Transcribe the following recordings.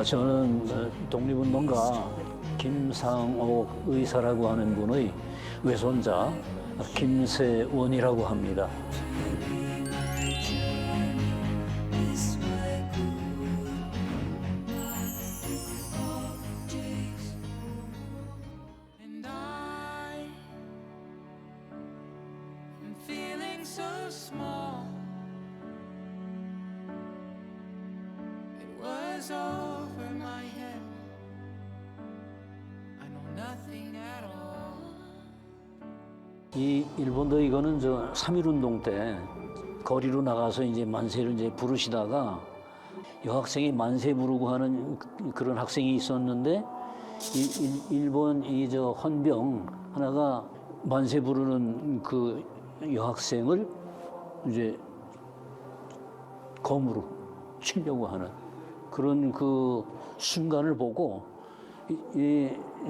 저는 독립운동가 김상옥 의사라고 하는 분의 외손자 김세원이라고 합니다. And I am feeling so small. It was over my head. I know nothing at all. 이 일본도 이거는 저 3.1운동 때 거리로 나가서 이제 만세를 이제 부르시다가 여학생이 만세 부르고 하는 그런 학생이 있었는데 일본 이 저 헌병 하나가 만세 부르는 그 여학생을 이제 검으로 치려고 하는 그런 그 순간을 보고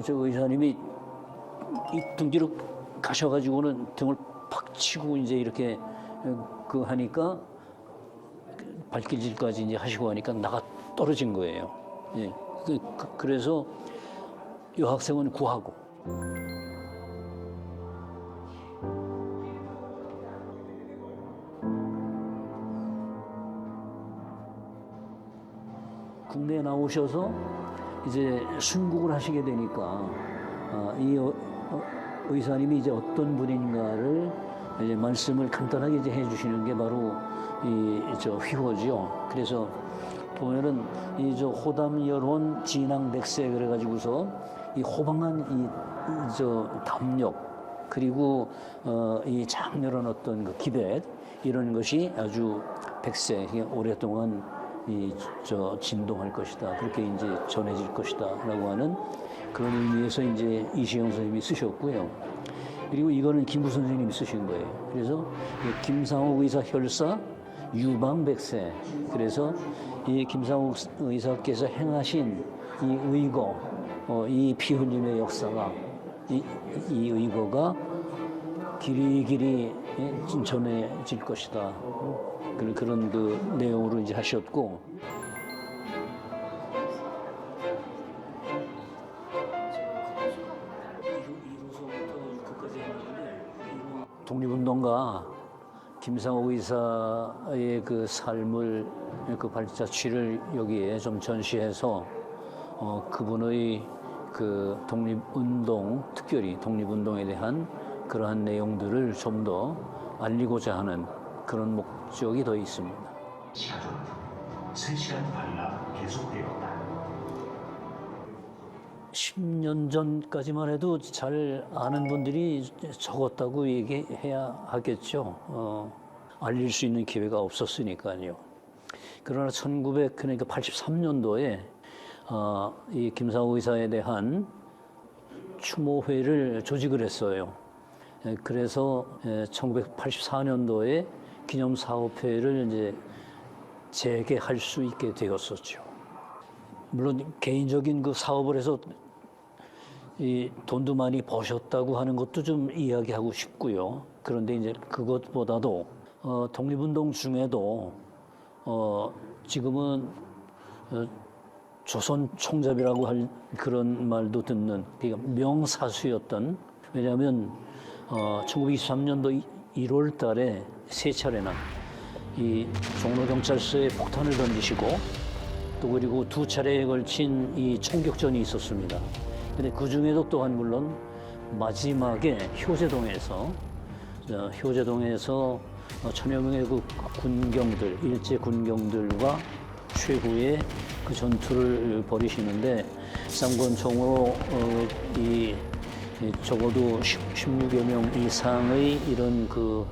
저 의사님이 이 등 뒤로 가셔가지고는 등을 팍 치고 이제 이렇게 그 하니까 발길질까지 이제 하시고 하니까 나가 떨어진 거예요. 예. 그래서 여학생은 구하고. 국내에 나오셔서 이제 순국을 하시게 되니까 이 의사님이 이제 어떤 분인가를 이제 말씀을 간단하게 이제 해주시는 게 바로 이 저 휘호죠. 그래서 보면은 이 저 호담여론 진앙백세 그래가지고서 이 호방한 이 저 담력 그리고 이 장렬한 어떤 그 기백 이런 것이 아주 백세 오랫동안 이 저 진동할 것이다 그렇게 이제 전해질 것이다라고 하는 그런 의미에서 이제 이시영 선생님이 쓰셨고요. 그리고 이거는 김구 선생님이 쓰신 거예요. 그래서 김상옥 의사 혈사 유방백세. 그래서 이 김상옥 의사께서 행하신 이 의거, 이 피 흘림의 역사가 이 의거가 길이길이 전해질 것이다. 그런 그 내용으로 이제 하셨고. 독립운동가 김상옥 의사의 그 삶을 그 발자취를 여기에 좀 전시해서 그분의 그 독립운동, 특별히 독립운동에 대한 그러한 내용들을 좀 더 알리고자 하는 그런 목적이 더 있습니다. 시간은 3시간 반이나 계속되었다. 10년 전까지만 해도 잘 아는 분들이 적었다고 얘기해야 하겠죠. 알릴 수 있는 기회가 없었으니까요. 그러나 1983년도에 이 김상옥 의사에 대한 추모회를 조직을 했어요. 그래서 1984년도에 기념사업회를 이제 재개할 수 있게 되었었죠. 물론 개인적인 그 사업을 해서 이 돈도 많이 버셨다고 하는 것도 좀 이야기하고 싶고요. 그런데 이제 그것보다도 독립운동 중에도 지금은 조선 총잡이라고 할 그런 말도 듣는 그러니까 명사수였던 왜냐하면 1923년도 1월 달에 세 차례나 이 종로경찰서에 폭탄을 던지시고 또 그리고 두 차례에 걸친 이 총격전이 있었습니다. 근데 그 중에도 또한 물론 마지막에 효제동에서 천여 명의 그 군경들, 일제 군경들과 최후의 그 전투를 벌이시는데 쌍권총으로 적어도 16여 명 이상의 이런 그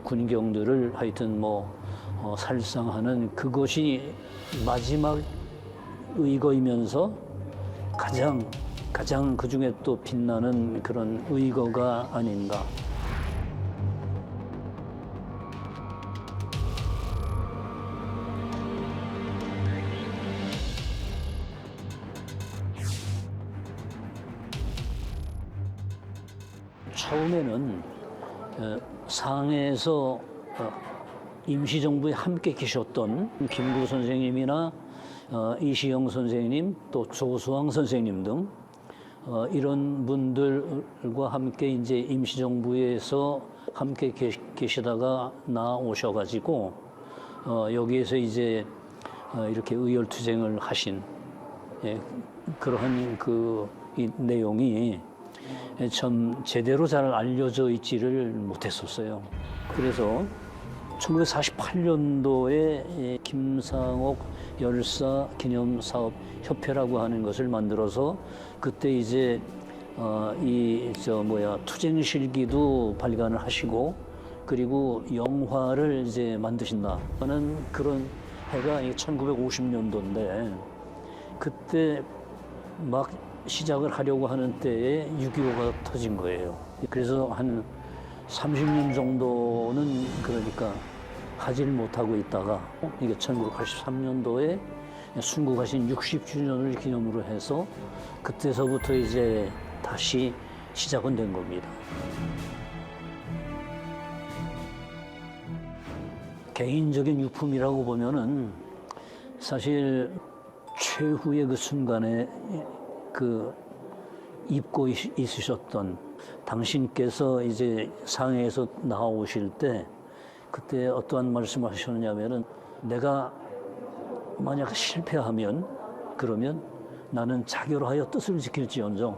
군경들을 하여튼 살상하는 그것이 마지막 의거이면서 가장 그 중에 또 빛나는 그런 의거가 아닌가. 처음에는 상해에서 임시정부에 함께 계셨던 김구 선생님이나 이시영 선생님, 또 조수왕 선생님 등 이런 분들과 함께 이제 임시정부에서 함께 계시다가 나오셔가지고 여기에서 이제 이렇게 의열투쟁을 하신 그러한 이 내용이 참 제대로 잘 알려져 있지를 못했었어요. 그래서 1948년도에 김상옥 열사 기념사업 협회라고 하는 것을 만들어서 그때 이제 투쟁실기도 발간을 하시고 그리고 영화를 이제 만드신다 하는 그런 해가 1950년도인데 그때 막 시작을 하려고 하는 때에 6.25가 터진 거예요. 그래서 한 30년 정도는 그러니까 하지를 못하고 있다가 이게 1983년도에 순국하신 60주년을 기념으로 해서 그때서부터 이제 다시 시작은 된 겁니다. 개인적인 유품이라고 보면은 사실 최후의 그 순간에 입고 있으셨던 당신께서 이제 상해에서 나오실 때 그때 어떠한 말씀을 하셨냐면은 내가 만약 실패하면 그러면 나는 자결하여 뜻을 지킬지언정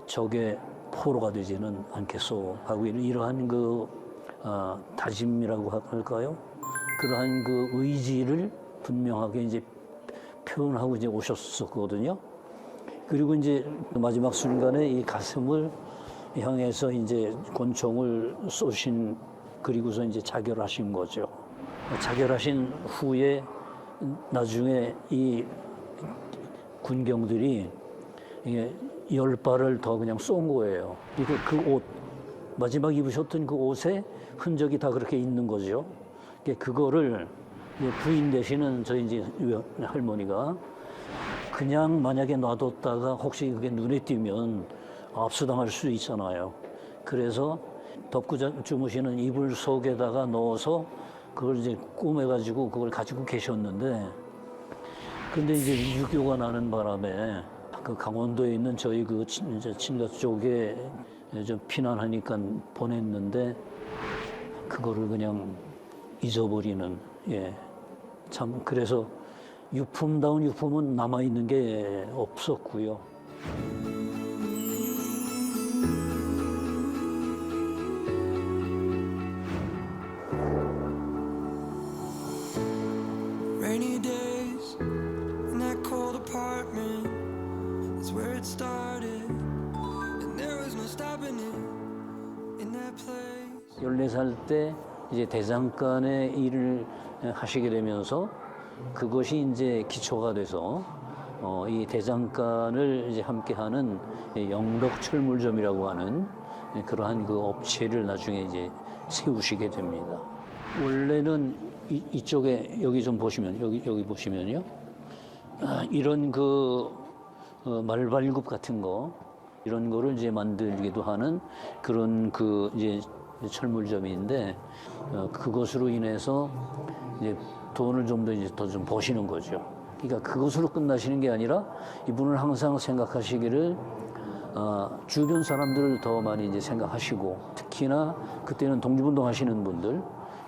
적의 포로가 되지는 않겠소 하고 이러한 다짐이라고 할까요? 그러한 그 의지를 분명하게 이제 표현하고 이제 오셨었거든요. 그리고 이제 마지막 순간에 이 가슴을 향해서 이제 권총을 쏘신 그리고서 이제 자결하신 거죠. 자결하신 후에 나중에 이 군경들이 이게 10발을 더 그냥 쏜 거예요. 그 옷, 마지막 입으셨던 그 옷에 흔적이 다 그렇게 있는 거죠. 그거를 부인 되시는 저희 이제 할머니가 그냥 만약에 놔뒀다가 혹시 그게 눈에 띄면 압수당할 수 있잖아요. 그래서 덮고 주무시는 이불 속에다가 넣어서 그걸 이제 꼬매가지고 그걸 가지고 계셨는데 근데 이제 6.25가 나는 바람에 그 강원도에 있는 저희 그 친가 쪽에 좀 피난하니까 보냈는데 그거를 그냥 잊어버리는 참 그래서 유품다운 유품은 남아있는 게 없었고요. Rainy days in that cold apartment. That's where it started, and there was no stopping it in that place. 14살 때 이제 대장간의 일을 하시게 되면서 그것이 이제 기초가 돼서 이 대장간을 이제 함께하는 영덕철물점이라고 하는 그러한 그 업체를 나중에 이제 세우시게 됩니다. 원래는 이쪽에 여기 좀 보시면 여기 보시면요, 이런 말발굽 같은 거 이런 거를 이제 만들기도 하는 그런 이제 철물점인데 그것으로 인해서 이제 돈을 좀 더 이제 더 좀 버시는 거죠. 그러니까 그것으로 끝나시는 게 아니라 이분은 항상 생각하시기를 주변 사람들을 더 많이 이제 생각하시고 특히나 그때는 독립운동 하시는 분들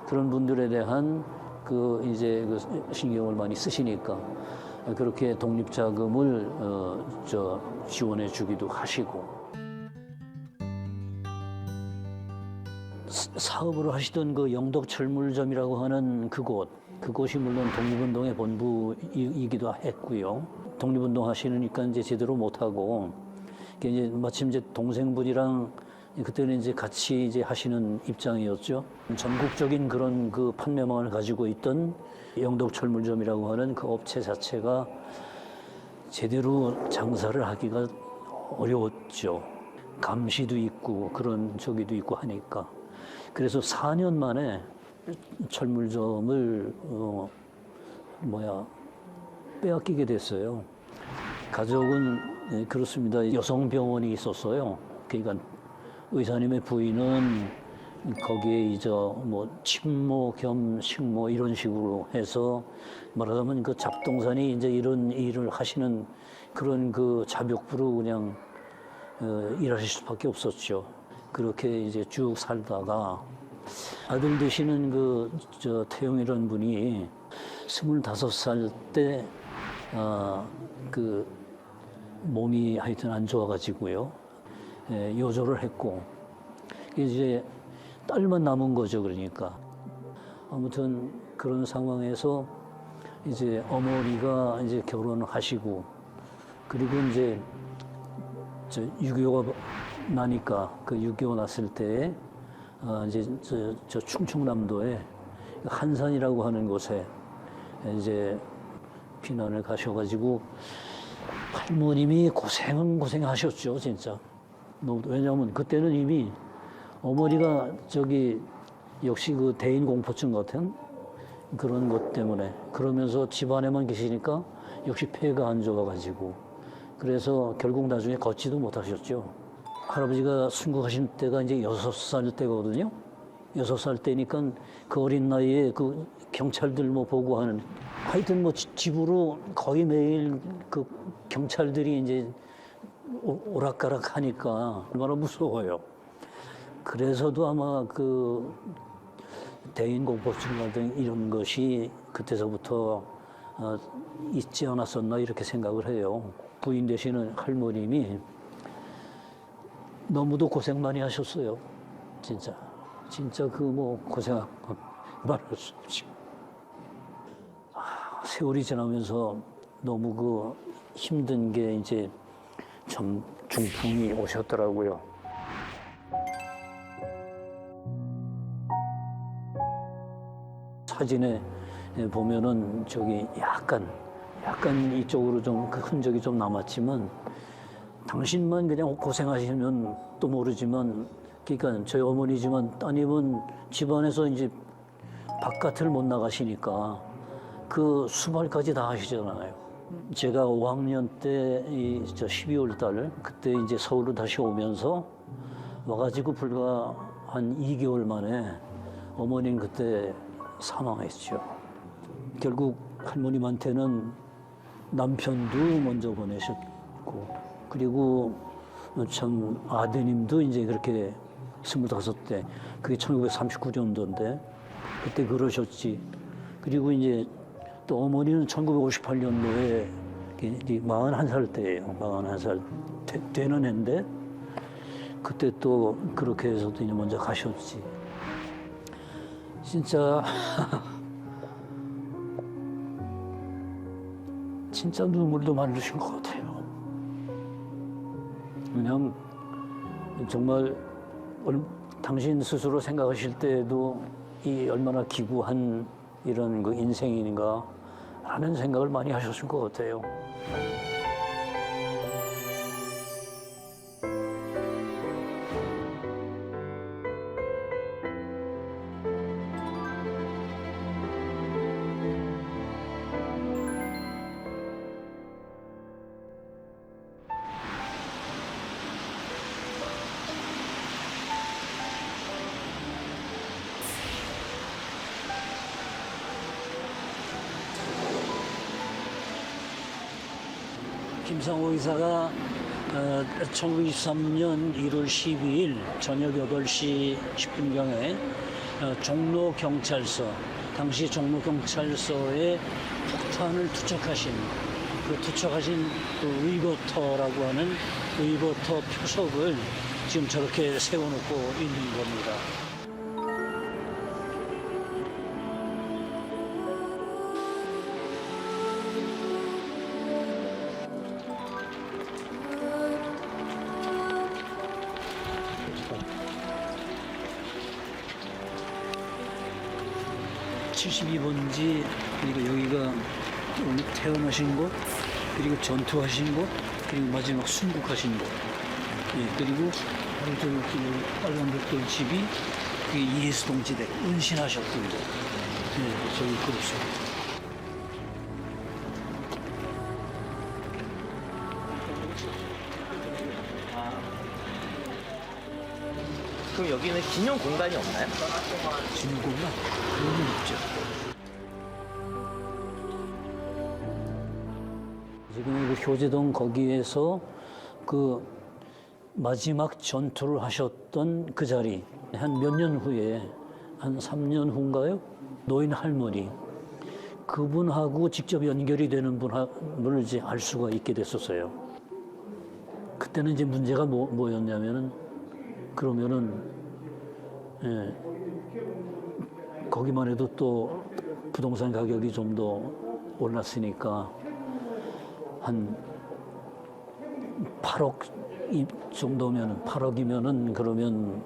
그런 분들에 대한 이제 신경을 많이 쓰시니까 그렇게 독립자금을 지원해 주기도 하시고 사업을 하시던 그 영덕철물점이라고 하는 그곳이 물론 독립운동의 본부이기도 했고요. 독립운동 하시니까 이제 제대로 못하고 이제 마침 이제 동생분이랑 그때는 이제 같이 이제 하시는 입장이었죠. 전국적인 그런 판매망을 가지고 있던 영덕철물점이라고 하는 그 업체 자체가 제대로 장사를 하기가 어려웠죠. 감시도 있고 그런 저기도 있고 하니까. 그래서 4년 만에 철물점을 빼앗기게 됐어요. 가족은 그렇습니다. 여성병원이 있었어요. 그러니까 의사님의 부인은 거기에 이제 뭐 친모 겸 식모 이런 식으로 해서 말하자면 그 잡동산이 이제 이런 일을 하시는 그런 그 자벽부로 그냥 일하실 수밖에 없었죠. 그렇게 이제 쭉 살다가 아들 되시는 그 저 태용이라는 분이 25살 때 그 몸이 하여튼 안 좋아가지고요. 요절을 했고 이제 딸만 남은 거죠. 그러니까 아무튼 그런 상황에서 이제 어머니가 이제 결혼을 하시고 그리고 이제 저 6.25가 나니까 그 6.25 났을 때 이제 저 충청남도에 한산이라고 하는 곳에 이제 피난을 가셔가지고 할머님이 고생하셨죠, 진짜. 왜냐하면 그때는 이미 어머니가 저기 역시 그 대인 공포증 같은 그런 것 때문에 그러면서 집안에만 계시니까 역시 폐가 안 좋아가지고 그래서 결국 나중에 걷지도 못하셨죠. 할아버지가 순국하신 때가 이제 6살 때거든요. 6살 때니까 그 어린 나이에 그 경찰들 뭐 보고하는 하여튼 뭐 집으로 거의 매일 그 경찰들이 이제 오락가락 하니까 얼마나 무서워요. 그래서도 아마 그 대인 공포증 같은 이런 것이 그때서부터 있지 않았었나 이렇게 생각을 해요. 부인 되시는 할머님이 너무도 고생 많이 하셨어요. 진짜 그 뭐 고생 말할 수 없지. 세월이 지나면서 너무 그 힘든 게 이제 좀 중풍이 오셨더라고요. 사진에 보면은 저기 약간 이쪽으로 좀 그 흔적이 좀 남았지만 당신만 그냥 고생하시면 또 모르지만 그러니까 저희 어머니지만 따님은 집안에서 이제 바깥을 못 나가시니까 그 수발까지 다 하시잖아요. 제가 5학년 때 저 12월 달 그때 이제 서울로 다시 오면서 와가지고 불과 한 2개월 만에 어머니는 그때 사망했죠. 결국 할머님한테는 남편도 먼저 보내셨고 그리고 참 아드님도 이제 그렇게 25대 그게 1939년도인데 그때 그러셨지. 그리고 이제 또 어머니는 1958년도에 41살 때예요. 41살 되는 해인데 그때 또 그렇게 해서 또 이제 먼저 가셨지. 진짜 진짜 눈물도 많으신 것 같아요. 왜냐하면 정말 당신 스스로 생각하실 때에도 이 얼마나 기구한 이런 그 인생인가 하는 생각을 많이 하셨을 것 같아요. 김상호 의사가 1923년 1월 12일 저녁 8시 10분경에 종로경찰서, 당시 종로경찰서에 폭탄을 투척하신 그 의거터라고 하는 의거터 표석을 지금 저렇게 세워놓고 있는 겁니다. (72번지) 그리고 여기가 오늘 태어나신 곳, 그리고 전투하신 곳, 그리고 마지막 순국하신 곳. 예, 그리고 바로 저기 빨간 벽돌 집이 그게 이해수동지대 은신하셨던 곳. 예, 저기 그렇습니다. 그럼 여기는 기념 공간이 없나요? 진공만 그런 있죠. 지금 그 효제동 거기에서 그 마지막 전투를 하셨던 그 자리 한 몇 년 후에 한 3년 후인가요? 노인 할머니 그분하고 직접 연결이 되는 분을 이제 알 수가 있게 됐었어요. 그때는 이제 문제가 뭐였냐면은 그러면은 예, 거기만 해도 또 부동산 가격이 좀 더 올랐으니까 한 8억 정도면 8억이면은 그러면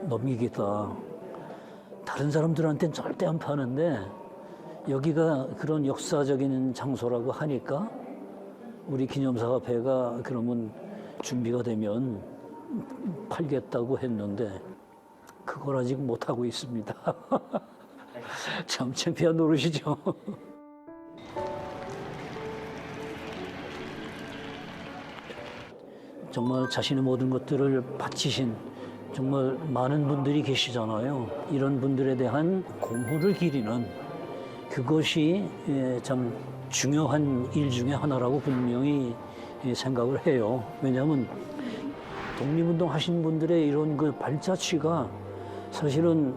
넘기겠다. 다른 사람들한테는 절대 안 파는데 여기가 그런 역사적인 장소라고 하니까 우리 기념사업회가 그러면 준비가 되면 팔겠다고 했는데 그걸 아직 못하고 있습니다. 참 창피한 노릇이죠. 정말 자신의 모든 것들을 바치신 정말 많은 분들이 계시잖아요. 이런 분들에 대한 공헌을 기리는 그것이 참 중요한 일 중에 하나라고 분명히 생각을 해요. 왜냐하면 독립운동 하신 분들의 이런 그 발자취가 사실은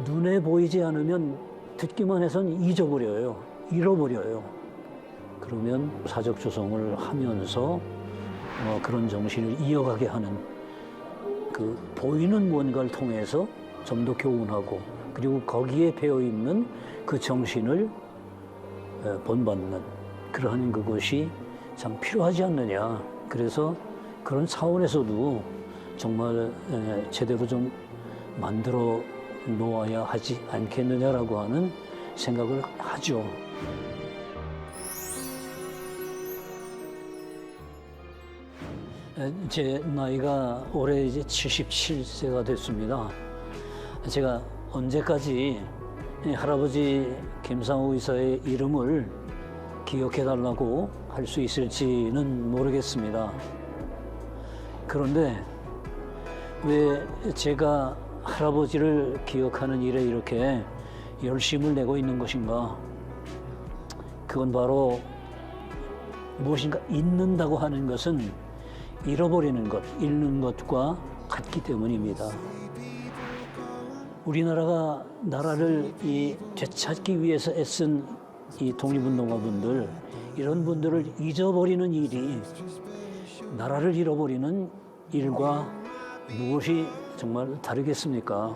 눈에 보이지 않으면 듣기만 해서는 잃어버려요. 그러면 사적 조성을 하면서 그런 정신을 이어가게 하는 그 보이는 뭔가를 통해서 좀 더 교훈하고 그리고 거기에 배어 있는 그 정신을 본받는 그러한 그것이 참 필요하지 않느냐. 그래서 그런 차원에서도 정말 제대로 좀 만들어 놓아야 하지 않겠느냐라고 하는 생각을 하죠. 제 나이가 올해 이제 77세가 됐습니다. 제가 언제까지 할아버지 김상우 의사의 이름을 기억해달라고 할 수 있을지는 모르겠습니다. 그런데 왜 제가 할아버지를 기억하는 일에 이렇게 열심을 내고 있는 것인가? 그건 바로 무엇인가 잊는다고 하는 것은 잃어버리는 것, 잃는 것과 같기 때문입니다. 우리나라가 나라를 되찾기 위해서 애쓴 이 독립운동가분들, 이런 분들을 잊어버리는 일이 나라를 잃어버리는 일과 무엇이 정말 다르겠습니까?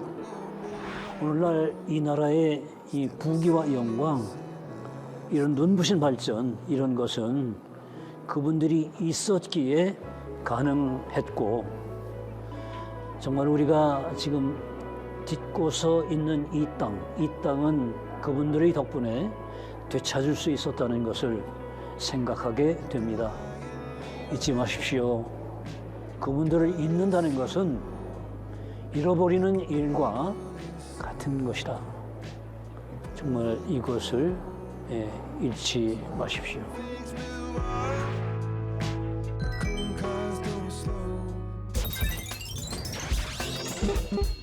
오늘날 이 나라의 이 부귀와 영광, 이런 눈부신 발전, 이런 것은 그분들이 있었기에 가능했고, 정말 우리가 지금 딛고서 있는 이 땅은 그분들의 덕분에 되찾을 수 있었다는 것을 생각하게 됩니다. 잊지 마십시오. 그분들을 잊는다는 것은 잃어버리는 일과 같은 것이다. 정말 이것을 잃지 마십시오. Cars don't slow.